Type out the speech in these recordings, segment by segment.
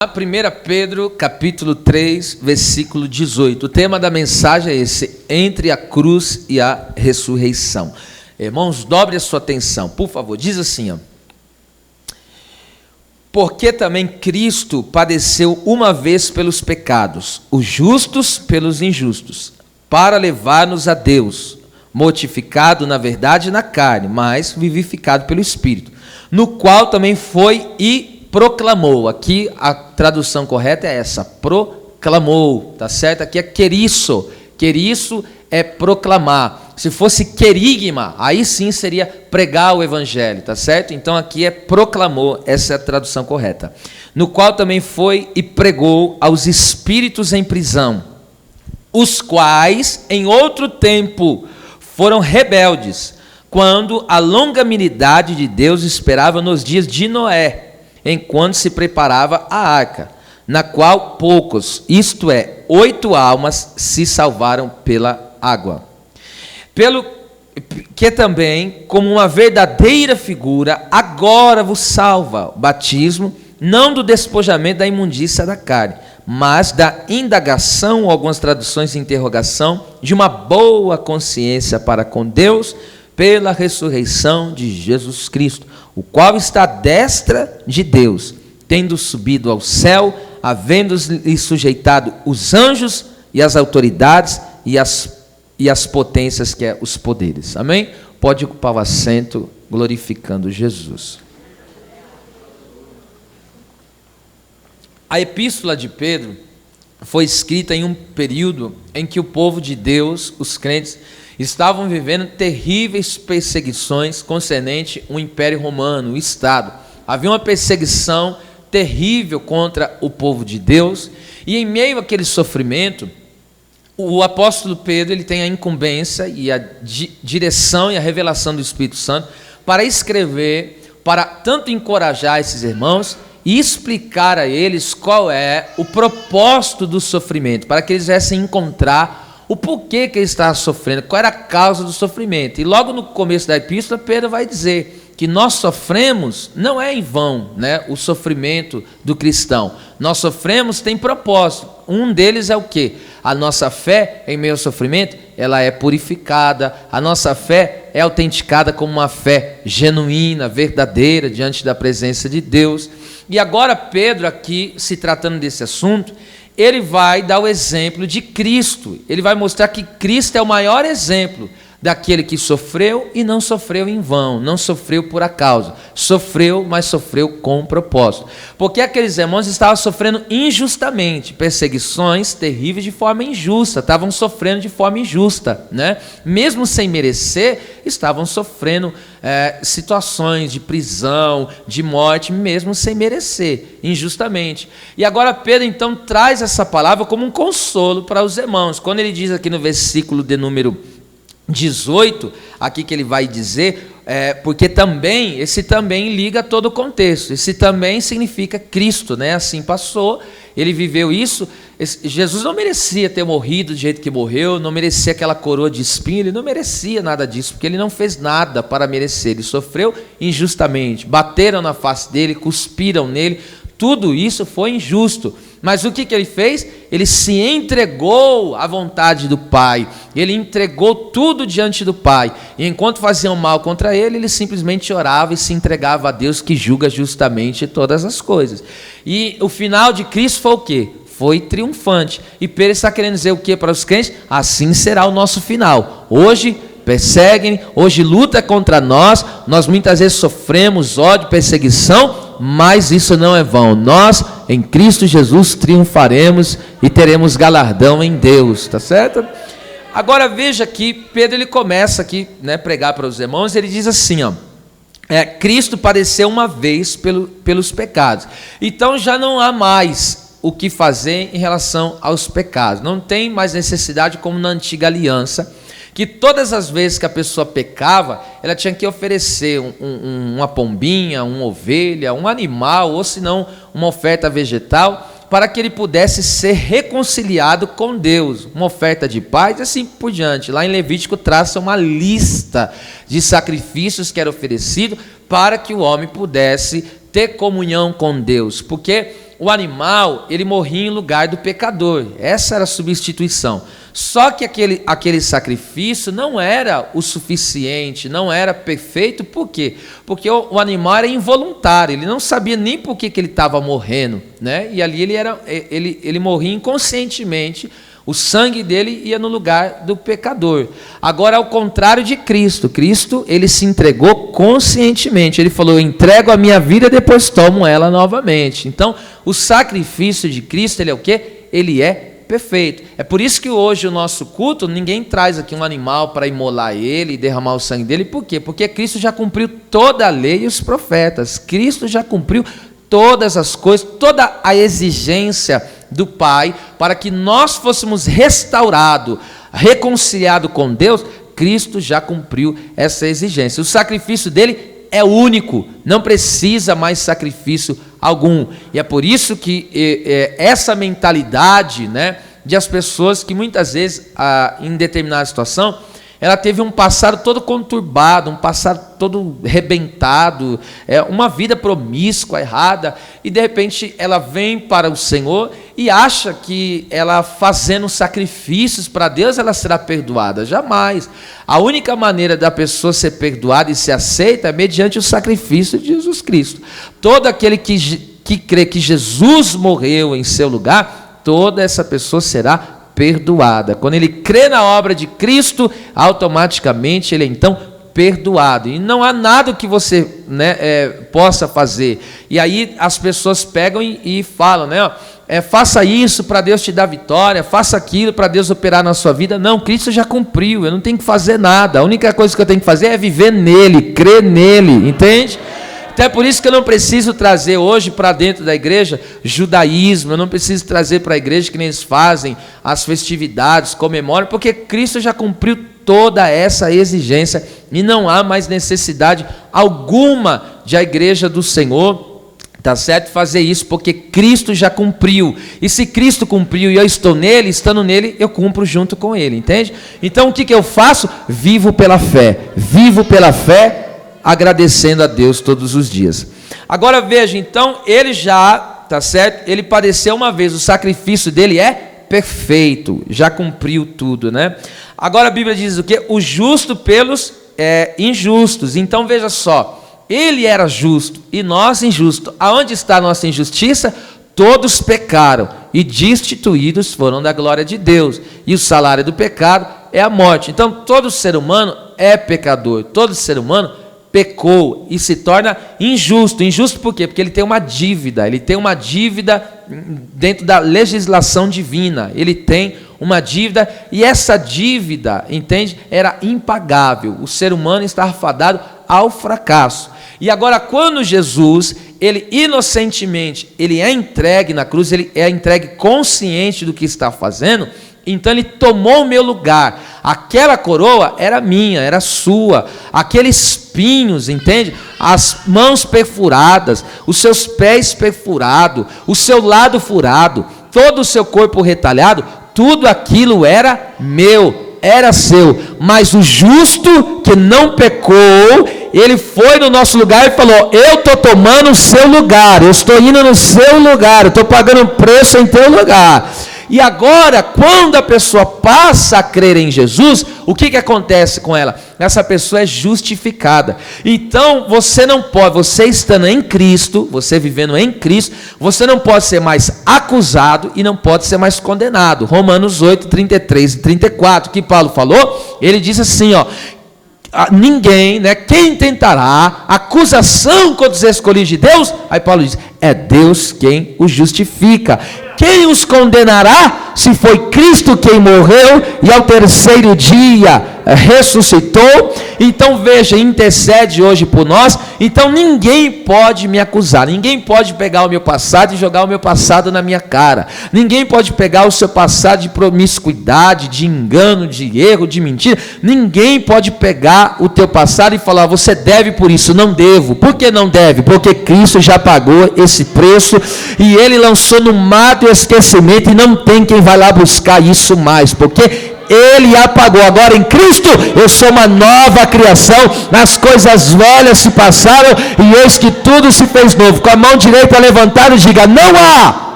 1 Pedro, capítulo 3, versículo 18. O tema da mensagem é esse: entre a cruz e a ressurreição. Irmãos, dobre a sua atenção, por favor. Diz assim, ó: porque também Cristo padeceu uma vez pelos pecados, os justos pelos injustos, para levar-nos a Deus, mortificado na verdade na carne, mas vivificado pelo Espírito, no qual também foi e proclamou. Aqui a tradução correta é essa: proclamou, tá certo? Aqui é queriço. Queriço é proclamar. Se fosse querigma, aí sim seria pregar o evangelho, tá certo? Então aqui é proclamou, essa é a tradução correta. No qual também foi e pregou aos espíritos em prisão, os quais em outro tempo foram rebeldes, quando a longanimidade de Deus esperava nos dias de Noé, enquanto se preparava a arca, na qual poucos, isto é, 8 almas, se salvaram pela água. Pelo que também, como uma verdadeira figura, agora vos salva o batismo, não do despojamento da imundícia da carne, mas da indagação, ou algumas traduções de interrogação, de uma boa consciência para com Deus, pela ressurreição de Jesus Cristo, o qual está à destra de Deus, tendo subido ao céu, havendo-lhe sujeitado os anjos e as autoridades e as potências, que é os poderes. Amém? Pode ocupar o assento, glorificando Jesus. A epístola de Pedro foi escrita em um período em que o povo de Deus, os crentes, estavam vivendo terríveis perseguições concernente ao Império Romano, o Estado. Havia uma perseguição terrível contra o povo de Deus, e em meio àquele sofrimento, o apóstolo Pedro ele tem a incumbência e a direção e a revelação do Espírito Santo para escrever, para tanto encorajar esses irmãos e explicar a eles qual é o propósito do sofrimento, para que eles viessem encontrar o porquê que ele estava sofrendo, qual era a causa do sofrimento. E logo no começo da epístola, Pedro vai dizer que nós sofremos, não é em vão, né, o sofrimento do cristão. Nós sofremos, tem propósito. Um deles é o quê? A nossa fé, em meio ao sofrimento, ela é purificada. A nossa fé é autenticada como uma fé genuína, verdadeira, diante da presença de Deus. E agora Pedro, aqui, se tratando desse assunto, ele vai dar o exemplo de Cristo. Ele vai mostrar que Cristo é o maior exemplo daquele que sofreu e não sofreu em vão, não sofreu por acaso. Sofreu, mas sofreu com propósito. Porque aqueles irmãos estavam sofrendo injustamente, perseguições terríveis de forma injusta, estavam sofrendo de forma injusta, né? Mesmo sem merecer, estavam sofrendo situações de prisão, de morte, mesmo sem merecer, injustamente. E agora Pedro então traz essa palavra como um consolo para os irmãos. Quando ele diz aqui no versículo de número 18, aqui que ele vai dizer, porque também, esse também liga todo o contexto, esse também significa Cristo, né? Assim passou, ele viveu isso. Jesus não merecia ter morrido do jeito que morreu, não merecia aquela coroa de espinho, ele não merecia nada disso, porque ele não fez nada para merecer, ele sofreu injustamente, bateram na face dele, cuspiram nele, tudo isso foi injusto. Mas o que ele fez? Ele se entregou à vontade do Pai, ele entregou tudo diante do Pai, e enquanto faziam mal contra ele, ele simplesmente orava e se entregava a Deus, que julga justamente todas as coisas. E o final de Cristo foi o quê? Foi triunfante. E Pedro está querendo dizer o que para os crentes? Assim será o nosso final. Hoje perseguem, hoje luta contra nós muitas vezes sofremos ódio, perseguição, mas isso não é vão. Nós, em Cristo Jesus, triunfaremos e teremos galardão em Deus, tá certo? Agora veja que Pedro ele começa aqui, né, pregar para os irmãos, ele diz assim, ó: Cristo padeceu uma vez pelos pecados, então já não há mais o que fazer em relação aos pecados, não tem mais necessidade como na antiga aliança, que todas as vezes que a pessoa pecava, ela tinha que oferecer uma pombinha, uma ovelha, um animal, ou se não, uma oferta vegetal, para que ele pudesse ser reconciliado com Deus, uma oferta de paz e assim por diante. Lá em Levítico traça uma lista de sacrifícios que era oferecido para que o homem pudesse ter comunhão com Deus, porque o animal, ele morria em lugar do pecador. Essa era a substituição. Só que aquele sacrifício não era o suficiente, não era perfeito. Por quê? Porque o animal era involuntário, ele não sabia nem por que ele estava morrendo, né? E ali ele morria inconscientemente. O sangue dele ia no lugar do pecador. Agora, ao contrário de Cristo, ele se entregou conscientemente. Ele falou: eu entrego a minha vida e depois tomo ela novamente. Então, o sacrifício de Cristo, ele é o quê? Ele é perfeito. É por isso que hoje o nosso culto, ninguém traz aqui um animal para imolar ele e derramar o sangue dele. Por quê? Porque Cristo já cumpriu toda a lei e os profetas. Cristo já cumpriu todas as coisas, toda a exigência do Pai, para que nós fôssemos restaurados, reconciliados com Deus. Cristo já cumpriu essa exigência. O sacrifício dele é único, não precisa mais sacrifício algum. E é por isso que essa mentalidade, né, de as pessoas que muitas vezes, em determinada situação, ela teve um passado todo conturbado, um passado todo rebentado, uma vida promíscua, errada, e de repente ela vem para o Senhor e acha que ela fazendo sacrifícios para Deus, ela será perdoada. Jamais. A única maneira da pessoa ser perdoada e ser aceita é mediante o sacrifício de Jesus Cristo. Todo aquele que crê que Jesus morreu em seu lugar, toda essa pessoa será perdoada. Quando ele crê na obra de Cristo, automaticamente ele é então perdoado. E não há nada que você, né, possa fazer. E aí as pessoas pegam e falam, né, faça isso para Deus te dar vitória, faça aquilo para Deus operar na sua vida. Não, Cristo já cumpriu, eu não tenho que fazer nada. A única coisa que eu tenho que fazer é viver nele, crer nele, entende? Então é por isso que eu não preciso trazer hoje para dentro da igreja judaísmo, eu não preciso trazer para a igreja que nem eles fazem as festividades, comemoram, porque Cristo já cumpriu toda essa exigência e não há mais necessidade alguma de a igreja do Senhor, tá certo, fazer isso, porque Cristo já cumpriu. E se Cristo cumpriu e eu estou nele, estando nele, eu cumpro junto com ele, entende? Então o que eu faço? Vivo pela fé, agradecendo a Deus todos os dias. Agora veja, então, ele já, tá certo? Ele padeceu uma vez, o sacrifício dele é perfeito, já cumpriu tudo, né? Agora a Bíblia diz o quê? O justo pelos injustos. Então veja só, ele era justo e nós injustos. Aonde está a nossa injustiça? Todos pecaram e destituídos foram da glória de Deus. E o salário do pecado é a morte. Então todo ser humano é pecador, todo ser humano pecou e se torna injusto. Injusto por quê? Porque ele tem uma dívida dentro da legislação divina, ele tem uma dívida e essa dívida, entende? Era impagável, o ser humano estava fadado ao fracasso. E agora quando Jesus, ele inocentemente, ele é entregue na cruz, ele é entregue consciente do que está fazendo, então ele tomou o meu lugar. Aquela coroa era minha, era sua. Aqueles espinhos, entende? As mãos perfuradas, os seus pés perfurados, o seu lado furado, todo o seu corpo retalhado, tudo aquilo era meu, era seu. Mas o justo que não pecou, ele foi no nosso lugar e falou: eu estou tomando o seu lugar, eu estou indo no seu lugar, eu estou pagando um preço em teu lugar. E agora, quando a pessoa passa a crer em Jesus, o que acontece com ela? Essa pessoa é justificada. Então, você não pode, você estando em Cristo, você vivendo em Cristo, você não pode ser mais acusado e não pode ser mais condenado. Romanos 8, 33 e 34, que Paulo falou, ele diz assim, ó: ninguém, né, quem tentará acusação contra os escolhidos de Deus? Aí Paulo diz: é Deus quem os justifica. Quem os condenará? Se foi Cristo quem morreu e ao terceiro dia ressuscitou. Então veja, intercede hoje por nós. Então ninguém pode me acusar, ninguém pode pegar o meu passado e jogar o meu passado na minha cara, ninguém pode pegar o seu passado de promiscuidade, de engano, de erro, de mentira. Ninguém pode pegar o teu passado e falar: você deve por isso. Não devo. Por que não deve? Porque Cristo já pagou esse preço e ele lançou no mar do esquecimento, e não tem quem vai lá buscar isso mais, porque Ele apagou. Agora em Cristo eu sou uma nova criação, as coisas velhas se passaram e eis que tudo se fez novo. Com a mão direita levantada, diga: não há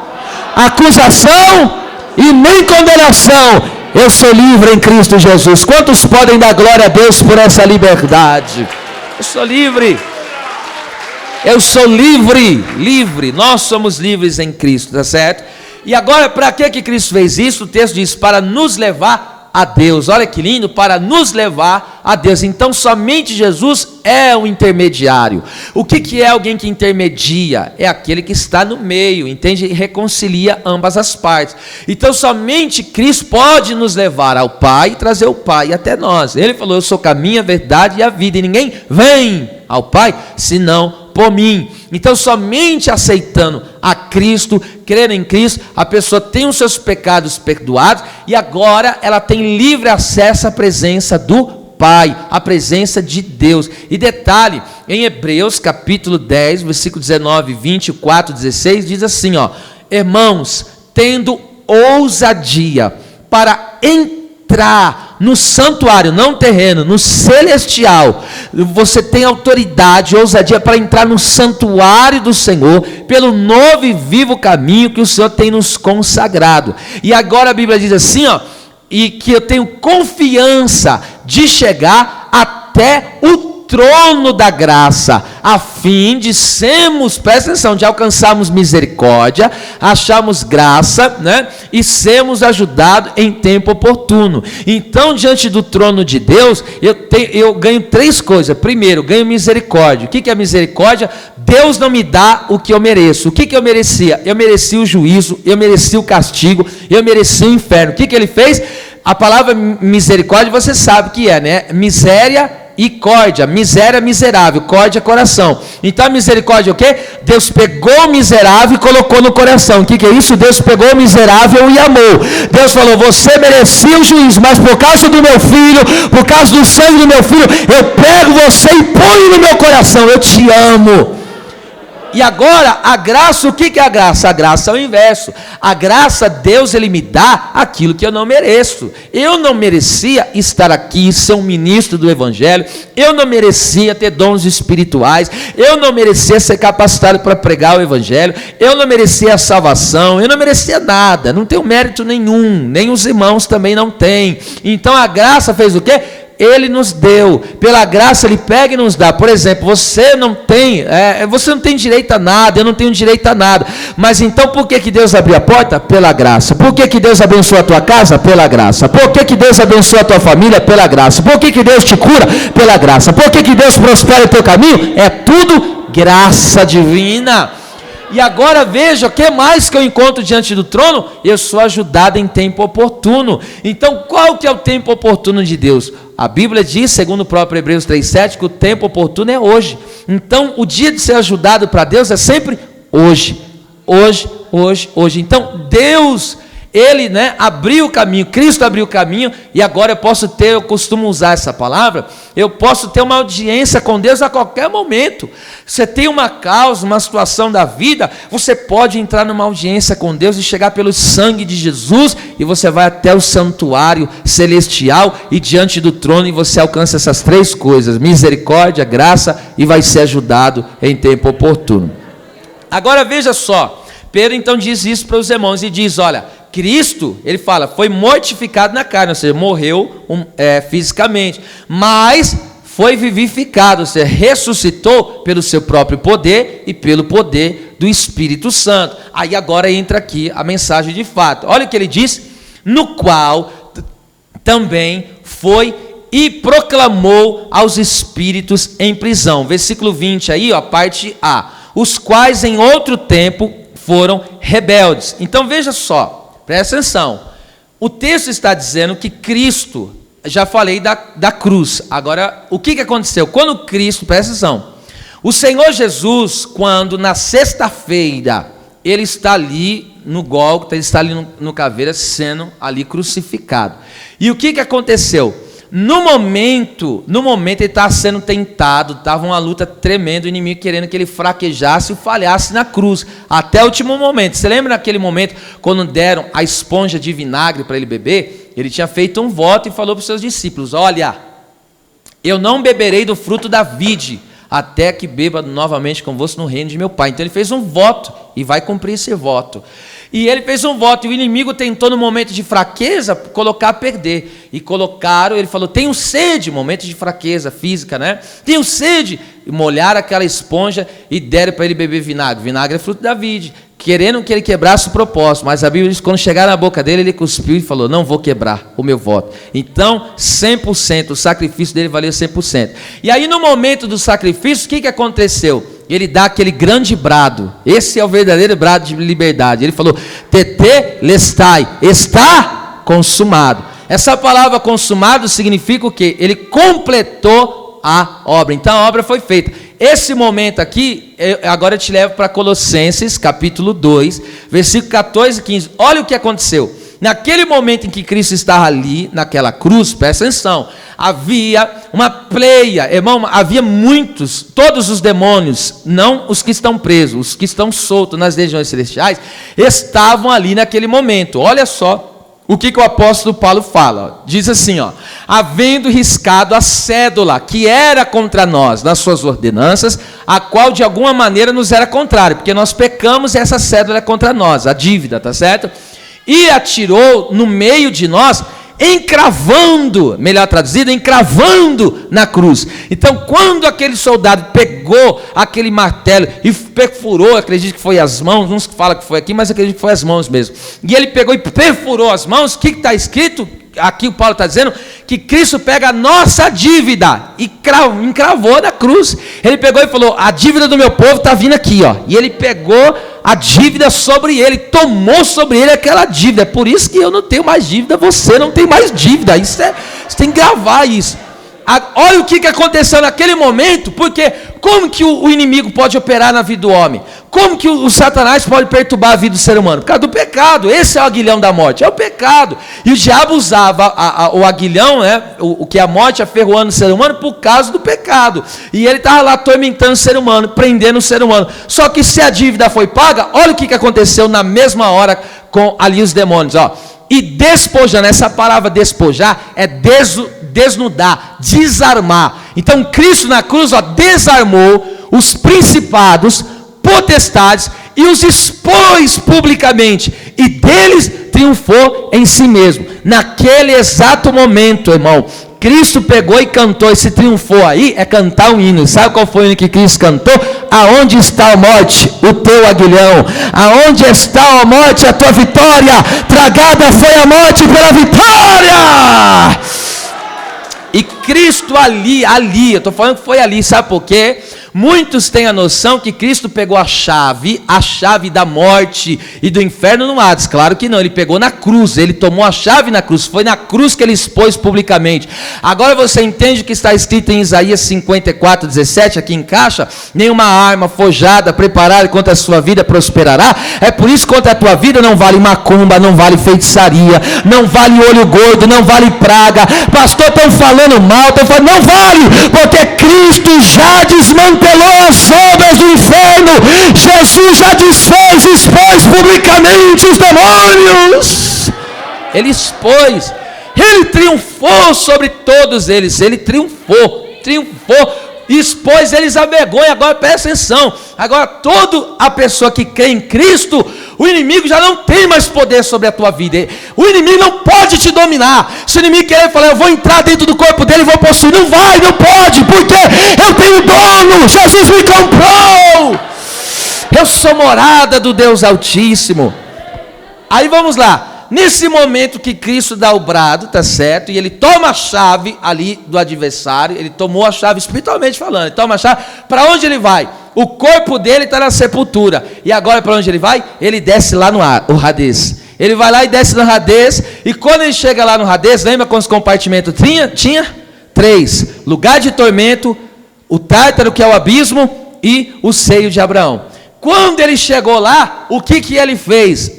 acusação e nem condenação. Eu sou livre em Cristo Jesus. Quantos podem dar glória a Deus por essa liberdade? Eu sou livre. Eu sou livre, livre. Nós somos livres em Cristo, tá certo? E agora, para que Cristo fez isso? O texto diz: para nos levar a Deus. Olha que lindo, para nos levar a Deus. Então somente Jesus é o intermediário. O que é alguém que intermedia? É aquele que está no meio, entende? E reconcilia ambas as partes. Então somente Cristo pode nos levar ao Pai e trazer o Pai até nós. Ele falou: eu sou o caminho, a verdade e a vida, e ninguém vem ao Pai senão por mim. Então somente aceitando a Cristo, crer em Cristo, a pessoa tem os seus pecados perdoados e agora ela tem livre acesso à presença do Pai, à presença de Deus. E detalhe, em Hebreus capítulo 10, versículo 19, 24, 16, diz assim, ó: irmãos, tendo ousadia para entrar no santuário, não terreno, no celestial, você tem autoridade, ousadia para entrar no santuário do Senhor, pelo novo e vivo caminho que o Senhor tem nos consagrado. E agora a Bíblia diz assim, ó: e que eu tenho confiança de chegar até o trono da graça, a fim de sermos, presta atenção, de alcançarmos misericórdia, acharmos graça, né, e sermos ajudados em tempo oportuno. Então, diante do trono de Deus, eu ganho três coisas. Primeiro, ganho misericórdia. O que é misericórdia? Deus não me dá o que eu mereço. O que eu merecia? Eu merecia o juízo, eu merecia o castigo, eu merecia o inferno. O que ele fez? A palavra misericórdia, você sabe que é, né? Miséria e córdia. Miséria, miserável, córdia, coração. Então a misericórdia é o quê? Deus pegou o miserável e colocou no coração. O que é isso? Deus pegou o miserável e amou. Deus falou: você merecia o juízo, mas por causa do meu filho, por causa do sangue do meu filho, eu pego você e ponho no meu coração. Eu te amo. E agora, a graça, o que é a graça? A graça é o inverso. A graça, Deus, Ele me dá aquilo que eu não mereço. Eu não merecia estar aqui, ser um ministro do Evangelho. Eu não merecia ter dons espirituais. Eu não merecia ser capacitado para pregar o Evangelho. Eu não merecia a salvação. Eu não merecia nada. Não tenho mérito nenhum. Nem os irmãos também não têm. Então a graça fez o quê? Ele nos deu, pela graça Ele pega e nos dá. Por exemplo, você não tem direito a nada, eu não tenho direito a nada, mas então por que Deus abriu a porta? Pela graça. Por que Deus abençoa a tua casa? Pela graça. Por que Deus abençoa a tua família? Pela graça. Por que Deus te cura? Pela graça. Por que Deus prospera o teu caminho? É tudo graça divina. E agora veja, o que mais que eu encontro diante do trono? Eu sou ajudado em tempo oportuno. Então qual que é o tempo oportuno de Deus? A Bíblia diz, segundo o próprio Hebreus 3,7, que o tempo oportuno é hoje. Então o dia de ser ajudado para Deus é sempre hoje. Hoje, hoje, hoje. Então Deus, Ele, né, abriu o caminho, Cristo abriu o caminho, e agora eu costumo usar essa palavra, eu posso ter uma audiência com Deus a qualquer momento. Você tem uma causa, uma situação da vida, você pode entrar numa audiência com Deus e chegar pelo sangue de Jesus, e você vai até o santuário celestial, e diante do trono, e você alcança essas três coisas: misericórdia, graça, e vai ser ajudado em tempo oportuno. Agora veja só, Pedro então diz isso para os irmãos, e diz: olha, Cristo, ele fala, foi mortificado na carne, ou seja, morreu fisicamente, mas foi vivificado, ou seja, ressuscitou pelo seu próprio poder e pelo poder do Espírito Santo. Aí agora entra aqui a mensagem de fato. Olha o que ele diz: no qual também foi e proclamou aos espíritos em prisão. Versículo 20 aí, ó, parte A. Os quais em outro tempo foram rebeldes. Então veja só, presta atenção. O texto está dizendo que Cristo, já falei da cruz. Agora, o que aconteceu? Quando Cristo, presta atenção, o Senhor Jesus, quando na sexta-feira, Ele está ali no Gólgota, Ele está ali no Caveira, sendo ali crucificado. E o que aconteceu? No momento ele está sendo tentado, estava uma luta tremenda, o inimigo querendo que ele fraquejasse e falhasse na cruz, até o último momento. Você lembra naquele momento, quando deram a esponja de vinagre para ele beber? Ele tinha feito um voto e falou para os seus discípulos: olha, eu não beberei do fruto da vide, até que beba novamente convosco no reino de meu Pai. Então ele fez um voto e vai cumprir esse voto. E ele fez um voto, e o inimigo tentou, no momento de fraqueza, colocar a perder. E colocaram, ele falou: tenho sede, momento de fraqueza física, né? Tenho sede. E molharam aquela esponja e deram para ele beber vinagre. Vinagre é fruto da vide, querendo que ele quebrasse o propósito. Mas a Bíblia diz que quando chegaram na boca dele, ele cuspiu e falou: não vou quebrar o meu voto. Então, 100%, o sacrifício dele valeu 100%. E aí, no momento do sacrifício, o que aconteceu? Ele dá aquele grande brado. Esse é o verdadeiro brado de liberdade. Ele falou: tetelestai, está consumado. Essa palavra consumado significa o quê? Ele completou a obra. Então a obra foi feita. Esse momento aqui, agora eu te levo para Colossenses capítulo 2, versículo 14 e 15. Olha o que aconteceu. Naquele momento em que Cristo estava ali, naquela cruz, presta atenção, havia uma pleia, irmão, havia muitos, todos os demônios, não os que estão presos, os que estão soltos nas regiões celestiais, estavam ali naquele momento. Olha só o que o apóstolo Paulo fala. Diz assim, ó: havendo riscado a cédula que era contra nós, nas suas ordenanças, a qual de alguma maneira nos era contrária, porque nós pecamos e essa cédula é contra nós, a dívida, tá certo? E atirou no meio de nós, encravando, melhor traduzido, encravando na cruz. Então, quando aquele soldado pegou aquele martelo e perfurou, acredito que foi as mãos, uns falam que foi aqui, mas acredito que foi as mãos mesmo. E ele pegou e perfurou as mãos. O que está escrito? Aqui o Paulo está dizendo que Cristo pega a nossa dívida e encravou na cruz. Ele pegou e falou: a dívida do meu povo está vindo aqui, ó. E ele pegou a dívida sobre ele, tomou sobre ele aquela dívida. É por isso que eu não tenho mais dívida, você não tem mais dívida. Isso você tem que gravar isso. Olha o que aconteceu naquele momento, porque como que o inimigo pode operar na vida do homem? Como que o Satanás pode perturbar a vida do ser humano? Por causa do pecado. Esse é o aguilhão da morte, é o pecado. E o diabo usava o aguilhão, né, o que é a morte, aferroando o ser humano por causa do pecado. E ele estava lá atormentando o ser humano, prendendo o ser humano. Só que se a dívida foi paga, olha o que aconteceu na mesma hora com ali os demônios, ó. E despojando, essa palavra despojar é desnudar, desarmar. Então Cristo na cruz, ó, desarmou os principados, potestades e os expôs publicamente, e deles triunfou em si mesmo. Naquele exato momento, irmão, Cristo pegou e cantou. Esse triunfou aí é cantar um hino. Sabe qual foi o hino que Cristo cantou? Aonde está a morte? O teu aguilhão. Aonde está a morte? A tua vitória. Tragada foi a morte pela vitória. E Cristo ali, eu estou falando que foi ali, sabe por quê? Muitos têm a noção que Cristo pegou a chave da morte e do inferno no Hades. Claro que não, ele pegou na cruz, ele tomou a chave na cruz, foi na cruz que ele expôs publicamente. Agora você entende o que está escrito em Isaías 54, 17, aqui em caixa? Nenhuma arma forjada, preparada contra a sua vida prosperará. É por isso que contra a tua vida não vale macumba, não vale feitiçaria, não vale olho gordo, não vale praga. Pastor, estão falando mal, estão falando, não vale, porque Cristo já desmantelou as obras do inferno. Jesus já desfez, expôs publicamente os demônios. Ele expôs, ele triunfou sobre todos eles. Ele triunfou, expôs eles à vergonha. Agora presta atenção, agora toda a pessoa que crê em Cristo, o inimigo já não tem mais poder sobre a tua vida. O inimigo não pode te dominar. Se o inimigo querer falar, eu vou entrar dentro do corpo dele e vou possuir, não vai, não pode, porque eu tenho dono, Jesus me comprou, eu sou morada do Deus Altíssimo. Aí vamos lá. Nesse momento que Cristo dá o brado, tá certo? E ele toma a chave ali do adversário, ele tomou a chave espiritualmente falando, ele toma a chave, para onde ele vai? O corpo dele está na sepultura, e agora para onde ele vai? Ele desce lá no Hades. Ele vai lá e desce no Hades, e quando ele chega lá no Hades, lembra quantos compartimentos tinha? 3, lugar de tormento, o Tártaro, que é o abismo, e o seio de Abraão. Quando ele chegou lá, o que ele fez?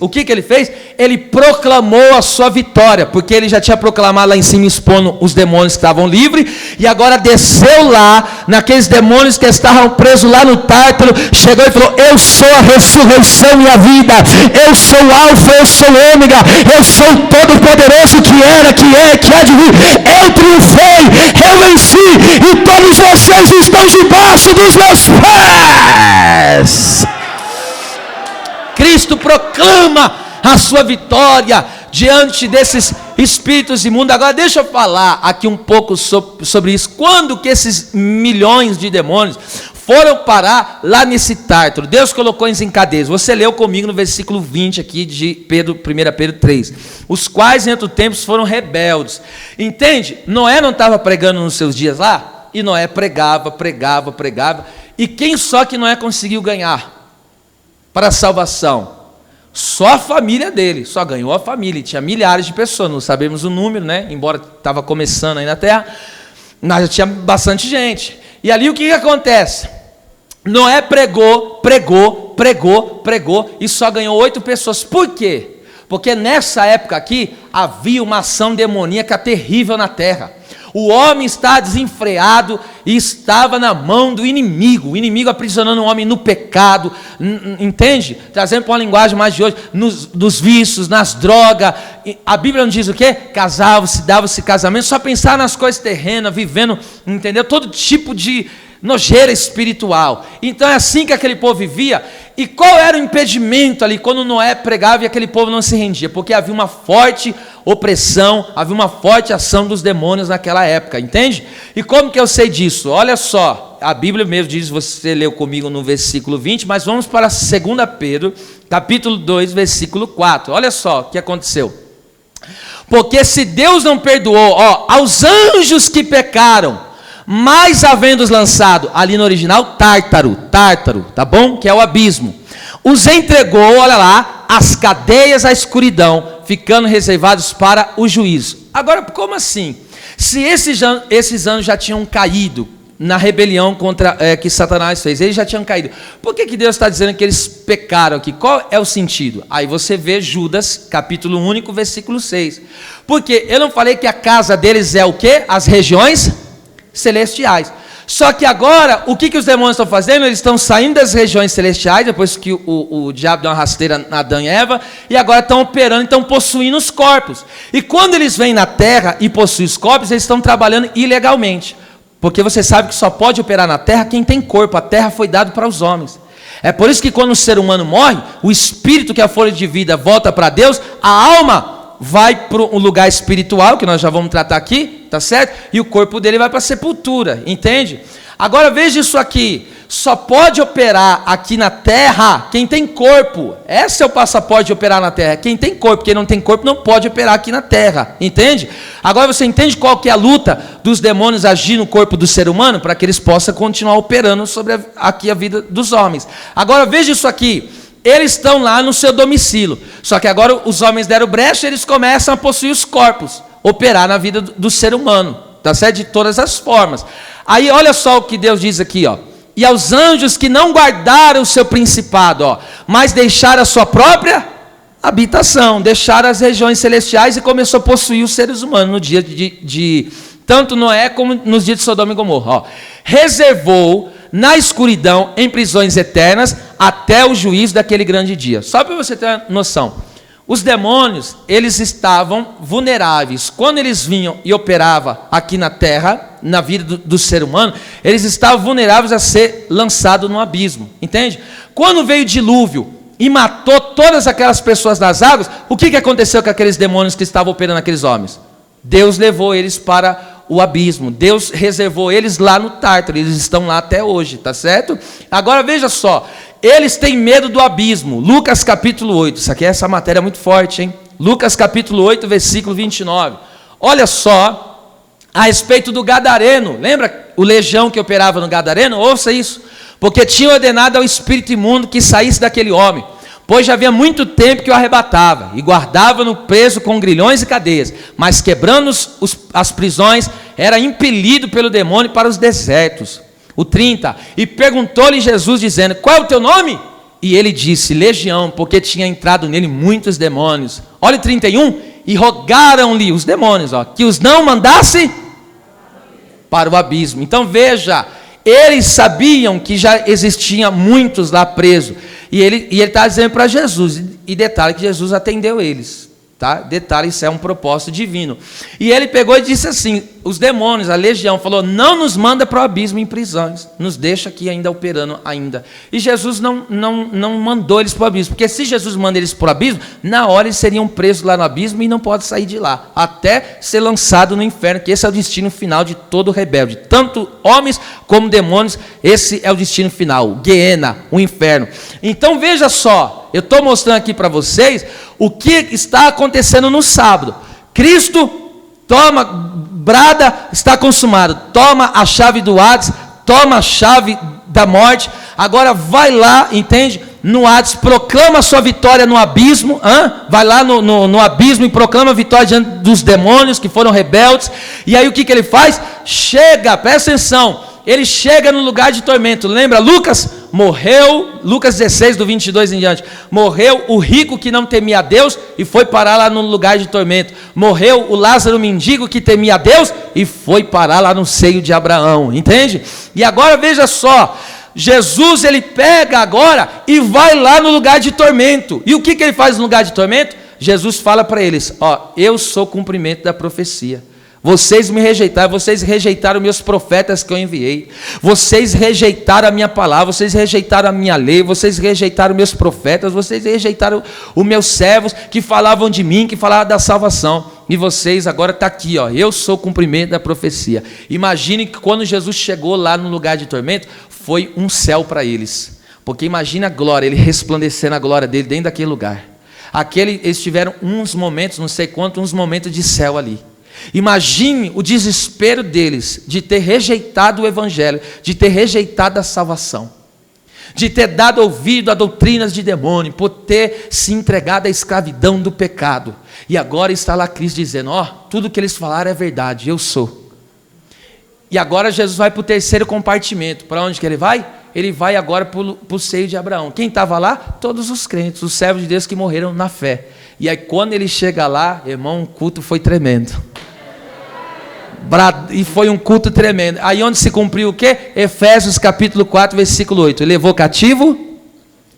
Ele proclamou a sua vitória, porque ele já tinha proclamado lá em cima, expondo os demônios que estavam livres, e agora desceu lá, naqueles demônios que estavam presos lá no Tártaro, chegou e falou: eu sou a ressurreição e a vida, eu sou o Alfa, eu sou o Ômega, eu sou o Todo-Poderoso que era, que é, que há de vir, eu triunfei, eu venci, e todos vocês estão debaixo dos meus pés. Cristo proclama a sua vitória diante desses espíritos imundos. Agora deixa eu falar aqui um pouco sobre isso. Quando que esses milhões de demônios foram parar lá nesse Tártaro? Deus colocou eles em cadeias. Você leu comigo no versículo 20 aqui de 1 Pedro 3. Os quais em outro tempo foram rebeldes. Entende? Noé não estava pregando nos seus dias lá? E Noé pregava. E quem só que Noé conseguiu ganhar para a salvação? Só a família dele, só ganhou a família. Tinha milhares de pessoas, não sabemos o número, né? Embora estava começando aí na terra, mas já tinha bastante gente. E ali o que acontece? Noé pregou, e só ganhou 8 pessoas. Por quê? Porque nessa época aqui, havia uma ação demoníaca terrível na terra. O homem está desenfreado e estava na mão do inimigo. O inimigo aprisionando o homem no pecado, entende? Trazendo para uma linguagem mais de hoje, nos vícios, nas drogas. A Bíblia não diz o quê? Casavam-se, davam-se casamento, só pensar nas coisas terrenas, vivendo, entendeu? Todo tipo de nojeira espiritual. Então é assim que aquele povo vivia. E qual era o impedimento ali quando Noé pregava e aquele povo não se rendia? Porque havia uma forte opressão, havia uma forte ação dos demônios naquela época, entende? E como que eu sei disso? Olha só, a Bíblia mesmo diz, você leu comigo no versículo 20, mas vamos para 2 Pedro, capítulo 2, versículo 4. Olha só o que aconteceu. Porque se Deus não perdoou, aos anjos que pecaram, mas havendo-os lançado, ali no original, Tártaro, tá bom? Que é o abismo. Os entregou, olha lá, as cadeias à escuridão, ficando reservados para o juízo. Agora, como assim? Se esses anjos já tinham caído na rebelião contra que Satanás fez, eles já tinham caído, por que Deus está dizendo que eles pecaram aqui? Qual é o sentido? Aí você vê Judas, capítulo 1, versículo 6. Porque eu não falei que a casa deles é o quê? As regiões celestiais. Só que agora, o que os demônios estão fazendo? Eles estão saindo das regiões celestiais, depois que o diabo deu uma rasteira na Adão e Eva, e agora estão operando, estão possuindo os corpos. E quando eles vêm na terra e possuem os corpos, eles estão trabalhando ilegalmente. Porque você sabe que só pode operar na terra quem tem corpo. A terra foi dada para os homens. É por isso que quando o ser humano morre, o espírito, que é a folha de vida, volta para Deus, a alma vai para um lugar espiritual, que nós já vamos tratar aqui, tá certo? E o corpo dele vai para a sepultura, entende? Agora veja isso aqui, só pode operar aqui na terra quem tem corpo. Esse é o passaporte de operar na terra, quem tem corpo. Quem não tem corpo não pode operar aqui na terra, entende? Agora você entende qual que é a luta dos demônios agir no corpo do ser humano, para que eles possam continuar operando sobre aqui a vida dos homens. Agora veja isso aqui, eles estão lá no seu domicílio, só que agora os homens deram brecha, eles começam a possuir os corpos, operar na vida do ser humano, tá certo? De todas as formas. Aí olha só o que Deus diz aqui, e aos anjos que não guardaram o seu principado, mas deixaram a sua própria habitação, deixaram as regiões celestiais e começou a possuir os seres humanos no dia de tanto Noé como nos dias de Sodoma e Gomorra. Reservou na escuridão, em prisões eternas, até o juízo daquele grande dia. Só para você ter uma noção, os demônios, eles estavam vulneráveis. Quando eles vinham e operavam aqui na terra, na vida do ser humano, eles estavam vulneráveis a ser lançados no abismo, entende? Quando veio o dilúvio e matou todas aquelas pessoas nas águas, o que aconteceu com aqueles demônios que estavam operando aqueles homens? Deus levou eles para o abismo. Deus reservou eles lá no Tártaro. Eles estão lá até hoje, tá certo? Agora veja só, eles têm medo do abismo. Lucas capítulo 8, isso aqui, essa matéria é muito forte, hein? Lucas capítulo 8, versículo 29. Olha só, a respeito do gadareno. Lembra o legião que operava no gadareno? Ouça isso. Porque tinha ordenado ao espírito imundo que saísse daquele homem, pois já havia muito tempo que o arrebatava, e guardava-no preso com grilhões e cadeias, mas quebrando as prisões, era impelido pelo demônio para os desertos. O 30, e perguntou-lhe Jesus, dizendo, qual é o teu nome? E ele disse, legião, porque tinha entrado nele muitos demônios. Olha o 31, e rogaram-lhe os demônios, que os não mandasse para o abismo. Então veja, eles sabiam que já existiam muitos lá presos. E ele está dizendo para Jesus, e detalhe que Jesus atendeu eles. Tá? Detalhe, isso é um propósito divino. E ele pegou e disse assim, os demônios, a legião, falou, não nos manda para o abismo em prisões, nos deixa aqui ainda operando ainda. E Jesus não mandou eles para o abismo, porque se Jesus manda eles para o abismo, na hora eles seriam presos lá no abismo e não podem sair de lá, até ser lançado no inferno, que esse é o destino final de todo rebelde, tanto homens como demônios, esse é o destino final, o Guiena, o inferno. Então veja só, eu estou mostrando aqui para vocês o que está acontecendo no sábado. Cristo toma, brada, está consumado, toma a chave do Hades, toma a chave da morte, agora vai lá, entende? No Hades, proclama a sua vitória no abismo, vai lá no abismo e proclama a vitória diante dos demônios que foram rebeldes, e aí o que ele faz? Chega, presta atenção, ele chega no lugar de tormento, lembra Lucas? Morreu, Lucas 16, do 22 em diante, morreu o rico que não temia a Deus e foi parar lá no lugar de tormento. Morreu o Lázaro mendigo que temia a Deus e foi parar lá no seio de Abraão, entende? E agora veja só, Jesus ele pega agora e vai lá no lugar de tormento. E o que ele faz no lugar de tormento? Jesus fala para eles, eu sou o cumprimento da profecia. Vocês me rejeitaram, vocês rejeitaram meus profetas que eu enviei, vocês rejeitaram a minha palavra, vocês rejeitaram a minha lei, vocês rejeitaram meus profetas, vocês rejeitaram os meus servos que falavam de mim, que falavam da salvação, e vocês agora está aqui, eu sou o cumprimento da profecia. Imagine que quando Jesus chegou lá no lugar de tormento, foi um céu para eles, porque imagine a glória, ele resplandecendo a glória dele dentro daquele lugar, eles tiveram uns momentos, não sei quantos, uns momentos de céu ali. Imagine o desespero deles de ter rejeitado o evangelho, de ter rejeitado a salvação, de ter dado ouvido a doutrinas de demônio, por ter se entregado à escravidão do pecado, e agora está lá Cristo dizendo, tudo que eles falaram é verdade, eu sou. E agora Jesus vai para o terceiro compartimento. Para onde que ele vai? Ele vai agora para o seio de Abraão. Quem estava lá? Todos os crentes, os servos de Deus que morreram na fé. E aí quando ele chega lá, irmão, o culto foi tremendo. E foi um culto tremendo. Aí onde se cumpriu o quê? Efésios capítulo 4, versículo 8. Levou cativo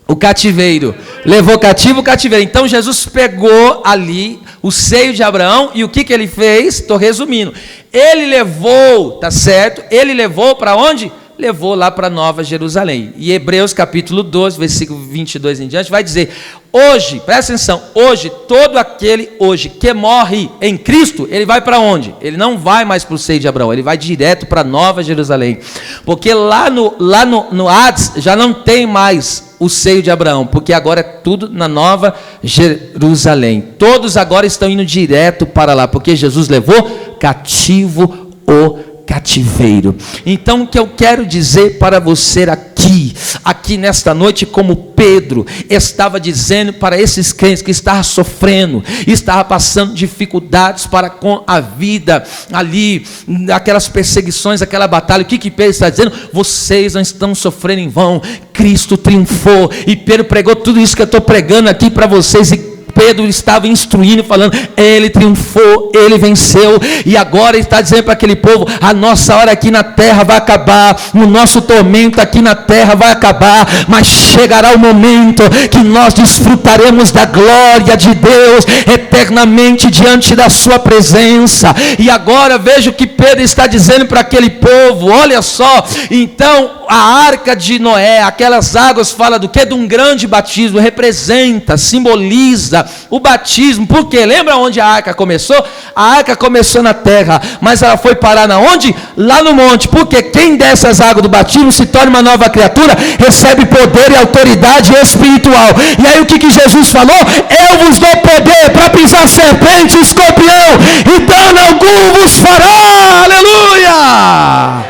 o cativeiro. Levou cativo o cativeiro. Então Jesus pegou ali o seio de Abraão e o que ele fez? Estou resumindo. Ele levou, tá certo? Ele levou para onde? Levou lá para Nova Jerusalém. E Hebreus capítulo 12, versículo 22 em diante, vai dizer, hoje, presta atenção, hoje, todo aquele hoje que morre em Cristo, ele vai para onde? Ele não vai mais para o seio de Abraão, ele vai direto para Nova Jerusalém, porque lá no Hades, já não tem mais o seio de Abraão, porque agora é tudo na Nova Jerusalém, todos agora estão indo direto para lá, porque Jesus levou cativo o cativeiro. Então o que eu quero dizer para você aqui nesta noite, como Pedro estava dizendo para esses crentes que estavam sofrendo, estava passando dificuldades para com a vida ali, aquelas perseguições, aquela batalha, o que Pedro está dizendo? Vocês não estão sofrendo em vão, Cristo triunfou, e Pedro pregou tudo isso que eu estou pregando aqui para vocês, e Pedro estava instruindo, falando, ele triunfou, ele venceu, e agora ele está dizendo para aquele povo, a nossa hora aqui na terra vai acabar, o nosso tormento aqui na terra vai acabar, mas chegará o momento que nós desfrutaremos da glória de Deus, eternamente diante da sua presença. E agora veja o que Pedro está dizendo para aquele povo, olha só, então a arca de Noé, aquelas águas fala do que? De um grande batismo, representa, simboliza o batismo, porque lembra onde a arca começou? A arca começou na terra, mas ela foi parar na onde? Lá no monte, porque quem desce as águas do batismo se torna uma nova criatura, recebe poder e autoridade espiritual. E aí o que Jesus falou? Eu vos dou poder para pisar serpente e escorpião, então algum vos fará, aleluia!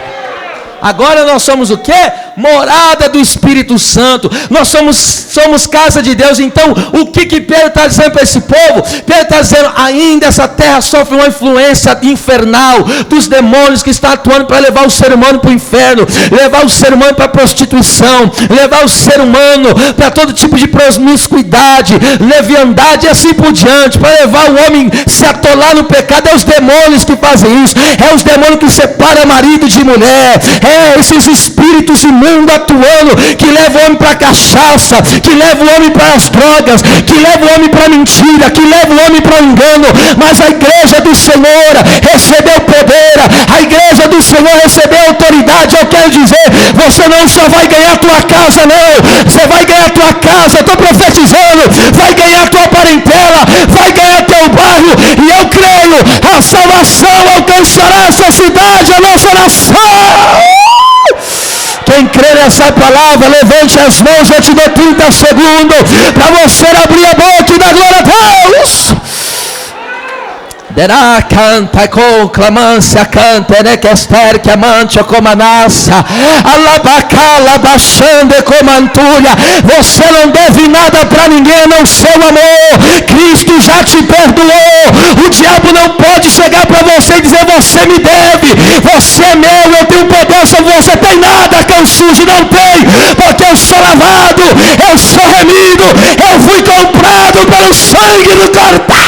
Agora nós somos o quê? Morada do Espírito Santo. Nós somos casa de Deus. Então, o que Pedro está dizendo para esse povo? Pedro está dizendo, ainda essa terra sofre uma influência infernal dos demônios que estão atuando para levar o ser humano para o inferno, levar o ser humano para a prostituição, levar o ser humano para todo tipo de promiscuidade, leviandade e assim por diante, para levar o homem se atolar no pecado. É os demônios que fazem isso, é os demônios que separam marido de mulher, é esses espíritos imundos atuando, que levam o homem para a cachaça, que levam o homem para as drogas, que levam o homem para a mentira, que levam o homem para o engano. Mas a igreja do Senhor recebeu poder, a igreja do Senhor recebeu autoridade. Eu quero dizer, você não só vai ganhar tua casa, não, você vai ganhar tua casa, estou profetizando, vai ganhar tua parentela, vai ganhar teu bairro, e eu creio, a salvação alcançará essa cidade, a nossa nação. Quem crê nessa palavra, levante as mãos. Eu te dou 30 segundos para você abrir a boca e dar glória a Deus. Derá, canta com clamância, canta, nequester, que amante, comanassa, alabacala, baixando, comantulha. Você não deve nada para ninguém, não seu amor. Cristo já te perdoou. O diabo não pode chegar para você e dizer, você me deve, você é meu, eu tenho poder sobre você. Tem nada que eu sujo, não tem, porque eu sou lavado, eu sou remido, eu fui comprado pelo sangue do Cordeiro.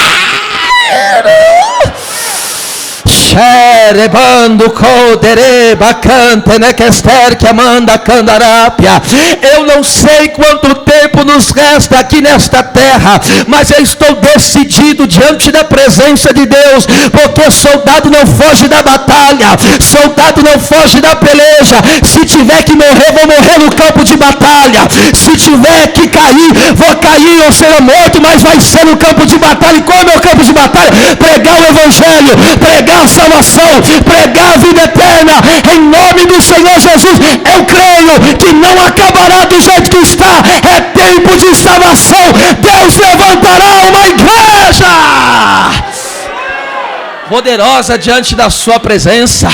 Xerebando codereba cante nequester que amanda candarápia. Eu não sei quanto tempo nos resta aqui nesta terra, mas eu estou decidido diante da presença de Deus, porque soldado não foge da batalha, soldado não foge da peleja. Se tiver que morrer, vou morrer no campo de batalha. Se tiver que cair, vou cair ou ser morto, mas vai ser no campo de batalha. E qual é o meu campo de batalha? Pregar o evangelho, pregar a salvação, pregar a vida eterna, em nome do Senhor Jesus. Eu creio que não acabará do jeito que está. É tempo de salvação. Deus levantará uma igreja poderosa diante da sua presença.